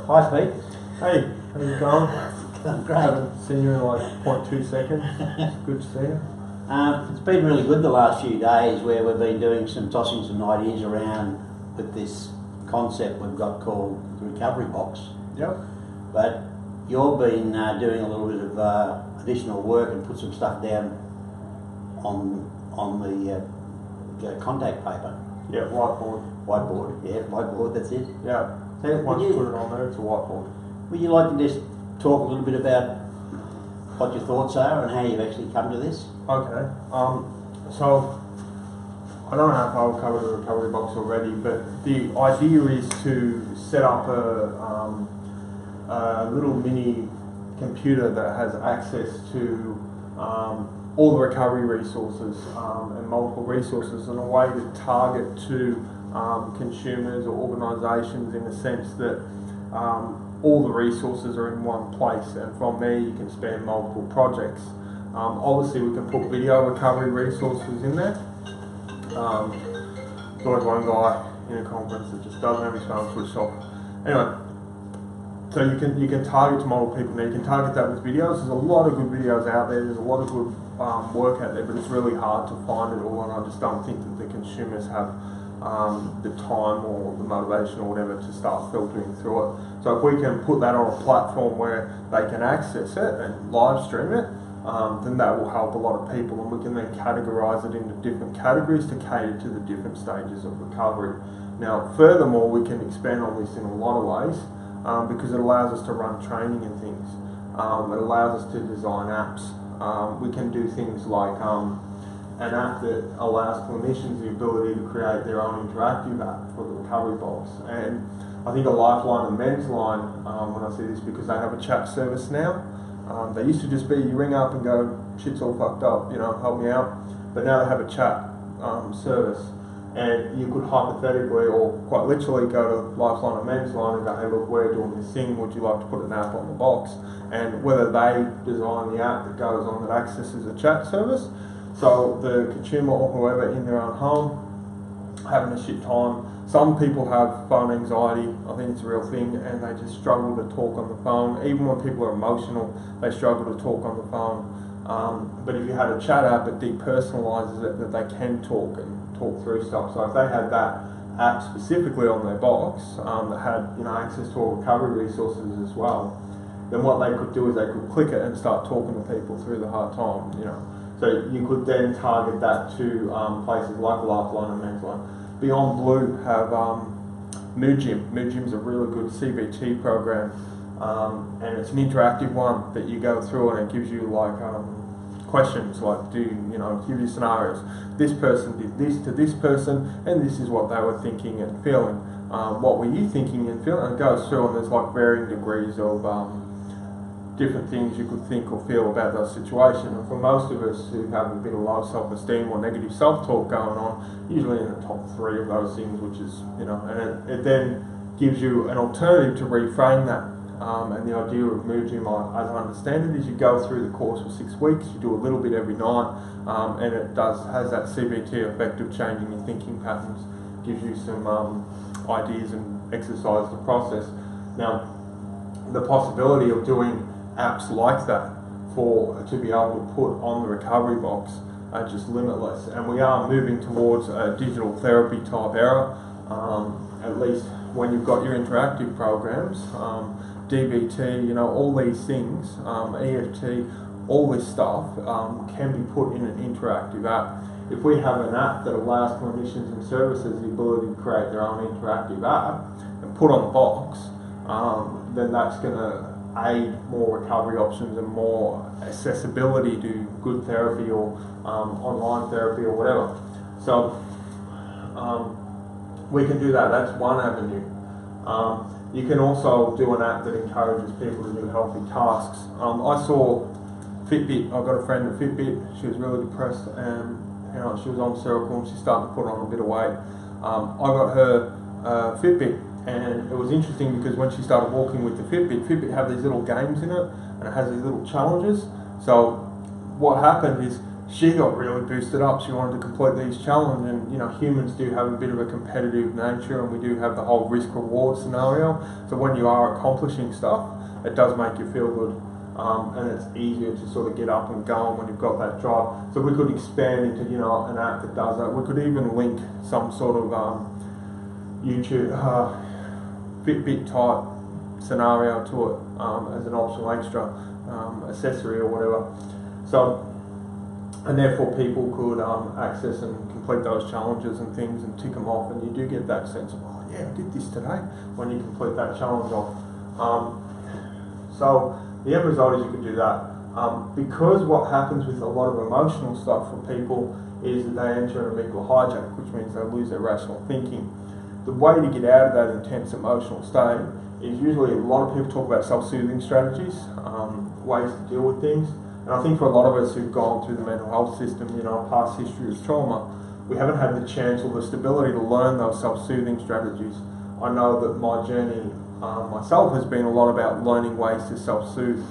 Hi Pete. Hey, how's it going? Great. Haven't seen you in like 0.2 seconds. It's good to see you. It's been really good the last few days where we've been tossing some ideas around with this concept we've got called the recovery box. Yep. But you've been doing a little bit of additional work and put some stuff down on the contact paper. Yeah, whiteboard. Whiteboard, that's it. Yeah. So Once you put it on there, it's a whiteboard. would you like to just talk a little bit about what your thoughts are and how you've actually come to this? Okay. So I don't know if I'll cover the recovery box already, but the idea is to set up a little mini computer that has access to all the recovery resources and multiple resources in a way to target to consumers or organisations in the sense that all the resources are in one place, and from there you can span multiple projects. Obviously we can put video recovery resources in there. There's always one guy in a conference that just doesn't have his phone switched off. Anyway, so you can target to multiple people. Now you can target that with videos. There's a lot of good videos out there. There's a lot of good work out there, but it's really hard to find it all, and I just don't think that the consumers have the time or the motivation or whatever to start filtering through it. So if we can put that on a platform where they can access it and live stream it, then that will help a lot of people, and we can then categorise it into different categories to cater to the different stages of recovery. Now furthermore, we can expand on this in a lot of ways because it allows us to run training and things. It allows us to design apps. We can do things like an app that allows clinicians the ability to create their own interactive app for the recovery box. And I think a Lifeline and Men's Line, when I see this, because they have a chat service now. They used to just be, you ring up and go, shit's all fucked up, you know, help me out. But now they have a chat service, and you could hypothetically or quite literally go to Lifeline and Men's Line and go, hey look, we're doing this thing, would you like to put an app on the box? And whether they design the app that goes on that accesses a chat service, so the consumer or whoever in their own home having a shit time. Some people have phone anxiety, I think it's a real thing, and they just struggle to talk on the phone. Even when people are emotional, they struggle to talk on the phone. But if you had a chat app, it depersonalises it, that they can talk and talk through stuff. So if they had that app specifically on their box that had access to all recovery resources as well, then what they could do is they could click it and start talking to people through the hard time. So you could then target that to places like Lifeline and Men's Line. Beyond Blue have Mood Gym. Mood Gym's a really good CBT program, and it's an interactive one that you go through, and it gives you like questions like, give you scenarios. This person did this to this person, and this is what they were thinking and feeling. What were you thinking and feeling? And it goes through, and there's like varying degrees of different things you could think or feel about that situation. And for most of us who have a bit of low self-esteem or negative self-talk going on, usually in the top 3 of those things, which is, and it then gives you an alternative to reframe that. And the idea of Mood Gym, as I understand it, is you go through the course for 6 weeks, you do a little bit every night, and it has that CBT effect of changing your thinking patterns, gives you some ideas and exercise to process. Now, the possibility of doing apps like that to be able to put on the recovery box are just limitless, and we are moving towards a digital therapy type era, at least when you've got your interactive programs, DBT, all these things, EFT, all this stuff can be put in an interactive app. If we have an app that allows clinicians and services the ability to create their own interactive app and put on the box, then that's going to aid more recovery options and more accessibility to good therapy or online therapy or whatever. So we can do that. That's one avenue. You can also do an app that encourages people to do healthy tasks. I saw Fitbit. I've got a friend at Fitbit. She was really depressed, and she was on Seroquel, and she started to put on a bit of weight. I got her Fitbit. And it was interesting because when she started walking with the Fitbit have these little games in it, and it has these little challenges. So what happened is she got really boosted up. She wanted to complete these challenges, and you know, humans do have a bit of a competitive nature, and we do have the whole risk-reward scenario. So when you are accomplishing stuff, it does make you feel good, and it's easier to sort of get up and going when you've got that drive. So we could expand into, you know, an app that does that. We could even link some sort of YouTube Fitbit type scenario to it as an optional extra accessory or whatever. So, and therefore people could access and complete those challenges and things and tick them off, and you do get that sense of, oh yeah, I did this today, when you complete that challenge off. So the end result is you could do that. Because what happens with a lot of emotional stuff for people is that they enter an amygdala hijack, which means they lose their rational thinking. The way to get out of that intense emotional state is usually, a lot of people talk about self-soothing strategies, ways to deal with things. And I think for a lot of us who've gone through the mental health system, you know, past history of trauma, we haven't had the chance or the stability to learn those self-soothing strategies. I know that my journey myself has been a lot about learning ways to self-soothe.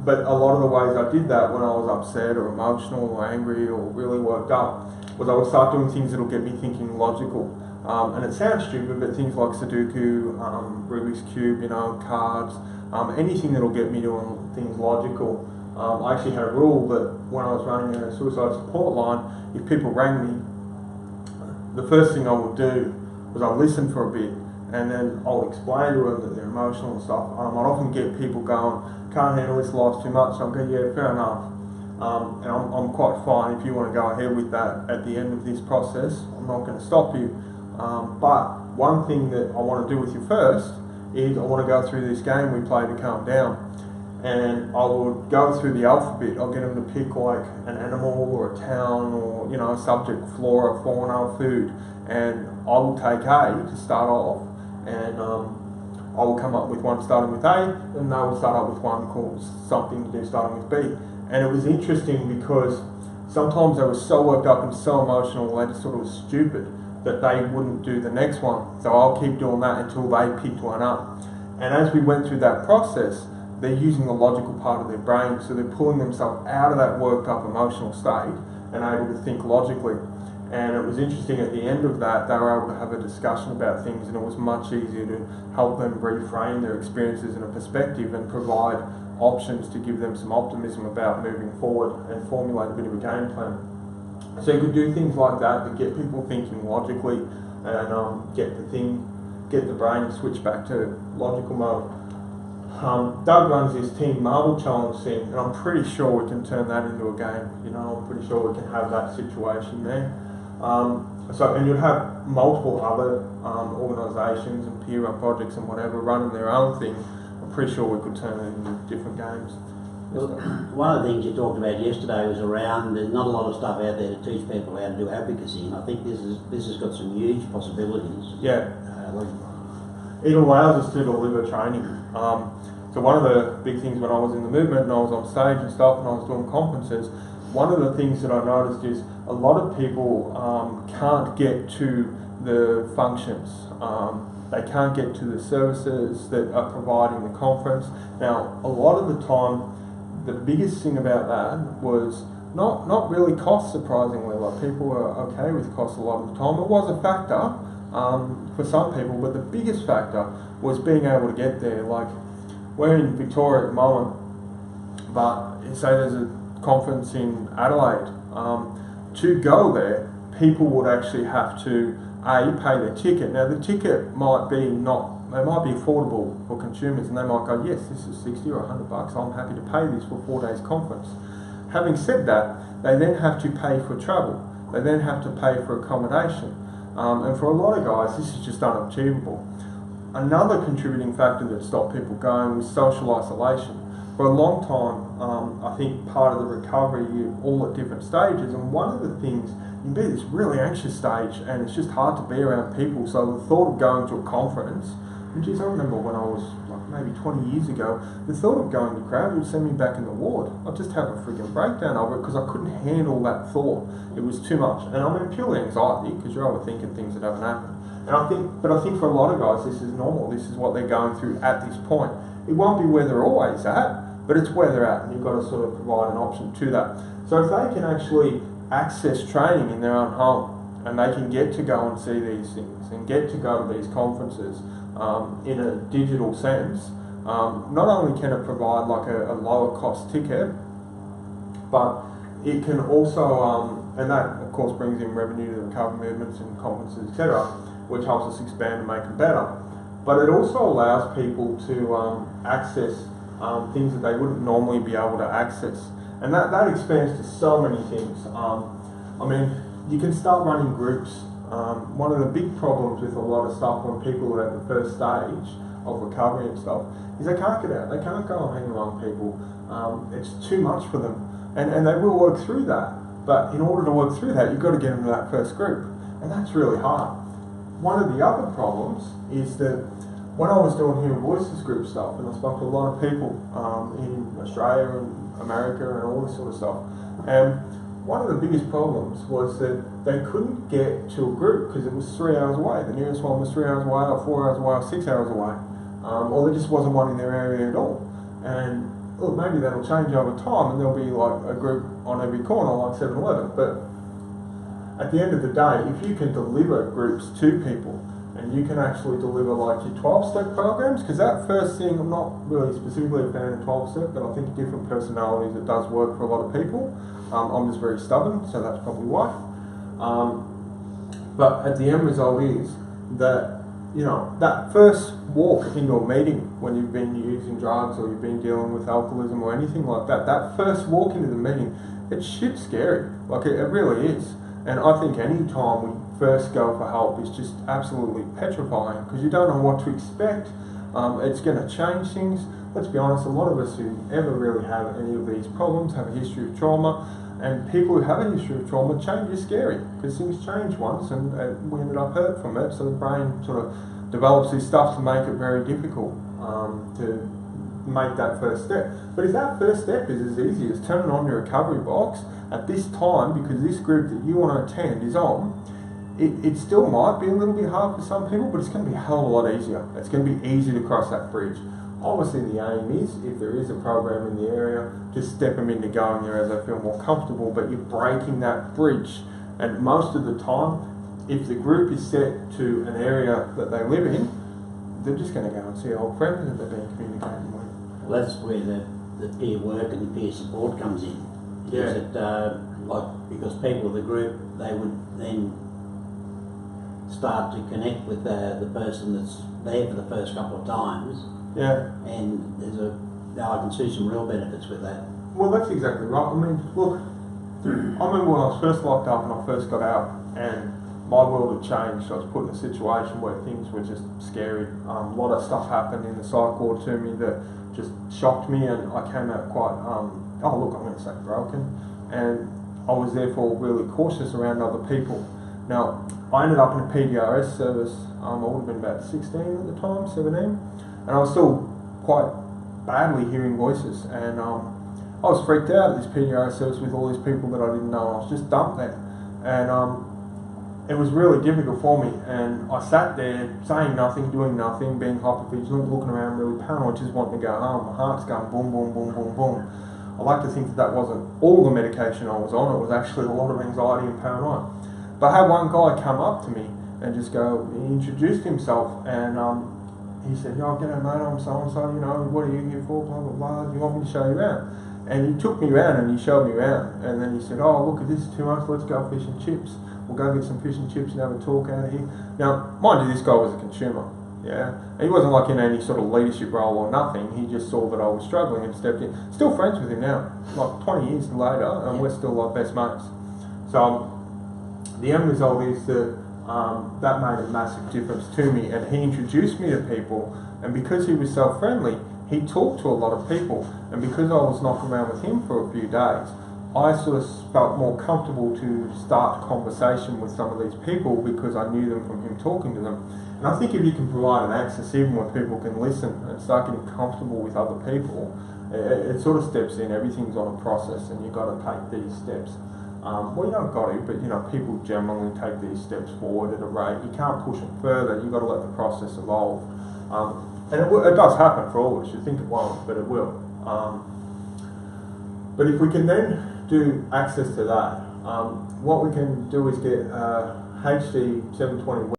But a lot of the ways I did that when I was upset or emotional or angry or really worked up was I would start doing things that'll get me thinking logical. And it sounds stupid, but things like Sudoku, Rubik's Cube, you know, cards, anything that'll get me doing things logical. I actually had a rule that when I was running a suicide support line, if people rang me, the first thing I would do was I'll listen for a bit, and then I'll explain to them that they're emotional and stuff. I'd often get people going, can't handle this, life's too much, so I'll go, yeah, fair enough. And I'm quite fine if you want to go ahead with that at the end of this process. I'm not going to stop you. But one thing that I want to do with you first is I want to go through this game we play to calm down. And I would go through the alphabet. I'll get them to pick like an animal or a town or, you know, a subject, flora, fauna, food. And I will take A to start off. And I will come up with one starting with A, and they will start up with one called something to do starting with B. And it was interesting because sometimes they were so worked up and so emotional, they just thought it was stupid that they wouldn't do the next one. So I'll keep doing that until they picked one up. And as we went through that process, they're using the logical part of their brain, so they're pulling themselves out of that worked up emotional state and able to think logically. And it was interesting, at the end of that, they were able to have a discussion about things, and it was much easier to help them reframe their experiences in a perspective and provide options to give them some optimism about moving forward and formulate a bit of a game plan. So you could do things like that to get people thinking logically and get the brain switched back to logical mode. Doug runs this Team Marble Challenge thing, and I'm pretty sure we can turn that into a game. You know, I'm pretty sure we can have that situation there. And you'd have multiple other organisations and peer run projects and whatever running their own thing. I'm pretty sure we could turn it into different games. Well, one of the things you talked about yesterday was around there's not a lot of stuff out there to teach people how to do advocacy, and I think this has got some huge possibilities. Yeah. It allows us to deliver training. So one of the big things when I was in the movement and I was on stage and stuff and I was doing conferences, one of the things that I noticed is a lot of people can't get to the functions. They can't get to the services that are providing the conference. Now, a lot of the time, the biggest thing about that was not really cost, surprisingly. Like, people were okay with cost a lot of the time. It was a factor for some people, but the biggest factor was being able to get there. Like, we're in Victoria at the moment, but say there's a conference in Adelaide, to go there, people would actually have to pay their ticket. Now the ticket might be affordable for consumers, and they might go, yes, this is $60 or $100, I'm happy to pay this for 4 days conference. Having said that, they then have to pay for travel, they then have to pay for accommodation, and for a lot of guys this is just unachievable. Another contributing factor that stopped people going was social isolation. For a long time, I think part of the recovery, you're all at different stages, and one of the things, you can be at this really anxious stage and it's just hard to be around people, so the thought of going to a conference, and geez, I remember when I was like maybe 20 years ago, the thought of going to crowd would send me back in the ward. I'd just have a freaking breakdown over it because I couldn't handle that thought. It was too much. And I mean, purely anxiety, because you're overthinking things that haven't happened. And I think for a lot of guys, this is normal. This is what they're going through at this point. It won't be where they're always at, but it's where they're at, and you've got to sort of provide an option to that. So if they can actually access training in their own home, and they can get to go and see these things and get to go to these conferences in a digital sense, not only can it provide like a lower cost ticket, but it can also, and that of course brings in revenue to the recovery movements and conferences, etc., which helps us expand and make them better. But it also allows people to access things that they wouldn't normally be able to access. And that expands to so many things. I mean, you can start running groups. One of the big problems with a lot of stuff when people are at the first stage of recovery and stuff is they can't get out. They can't go and hang around people. It's too much for them. And they will work through that. But in order to work through that, you've got to get them to that first group. And that's really hard. One of the other problems is that when I was doing Human Voices group stuff, and I spoke to a lot of people in Australia and America and all this sort of stuff, and one of the biggest problems was that they couldn't get to a group because it was 3 hours away. The nearest one was 3 hours away, or 4 hours away, or 6 hours away, or there just wasn't one in their area at all. And look, maybe that'll change over time, and there'll be like a group on every corner, like 7-Eleven. But at the end of the day, if you can deliver groups to people, and you can actually deliver like your 12-step programs, because that first thing, I'm not really specifically a fan of 12-step, but I think different personalities, it does work for a lot of people. I'm just very stubborn, so that's probably why. But at the end result is that, you know, that first walk into a meeting when you've been using drugs or you've been dealing with alcoholism or anything like that, that first walk into the meeting, it's shit scary. Like it really is. And I think any time we first go for help is just absolutely petrifying because you don't know what to expect. It's going to change things. Let's be honest, a lot of us who ever really have any of these problems have a history of trauma, and people who have a history of trauma, change is scary because things change once and we ended up hurt from it, so the brain sort of develops this stuff to make it very difficult to make that first step. But if that first step is as easy as turning on your recovery box at this time because this group that you want to attend is on, it still might be a little bit hard for some people, but it's going to be a hell of a lot easier. It's going to be easy to cross that bridge. Obviously the aim is, if there is a program in the area, just step them into going there as they feel more comfortable, but you're breaking that bridge. And most of the time, if the group is set to an area that they live in, they're just going to go and see old friends that they've been communicating with. Well, that's where the peer work and the peer support comes in. Yeah. Is that, because people of the group, they would then start to connect with the person that's there for the first couple of times. Yeah. And I can see some real benefits with that. Well, that's exactly right. I mean, look, I remember when I was first locked up and I first got out, and my world had changed. I was put in a situation where things were just scary. A lot of stuff happened in the psych ward to me that just shocked me, and I came out quite, I'm going to say broken, and I was therefore really cautious around other people. Now, I ended up in a PDRS service. I would have been about 16 at the time, 17, and I was still quite badly hearing voices, and I was freaked out at this PDRS service with all these people that I didn't know. I was just dumped there, and it was really difficult for me, and I sat there saying nothing, doing nothing, being hypervigilant, looking around really paranoid, just wanting to go home. My heart's going boom, boom, boom, boom, boom. I like to think that wasn't all the medication I was on, it was actually a lot of anxiety and paranoia. But I had one guy come up to me and just go, he introduced himself, and he said, "Yo, g'day mate, I'm so-and-so, you know, what are you here for, blah, blah, blah, do you want me to show you around?" And he took me around and he showed me around, and then he said, "Oh, look, this is too much, let's go fish and chips. We'll go get some fish and chips and have a talk out of here." Now, mind you, this guy was a consumer, yeah? And he wasn't like in any sort of leadership role or nothing, he just saw that I was struggling and stepped in. Still friends with him now, like 20 years later, and we're still like best mates. So, the end result is that that made a massive difference to me, and he introduced me to people, and because he was so friendly, he talked to a lot of people, and because I was knocking around with him for a few days, I sort of felt more comfortable to start conversation with some of these people because I knew them from him talking to them. And I think if you can provide an access even where people can listen and start getting comfortable with other people, it sort of steps in. Everything's on a process, and you've got to take these steps. Well, you don't got to, but you know, people generally take these steps forward at a rate. You can't push it further. You've got to let the process evolve. And it does happen for all of us. You think it won't, but it will. But if we can then do access to that, what we can do is get HD 720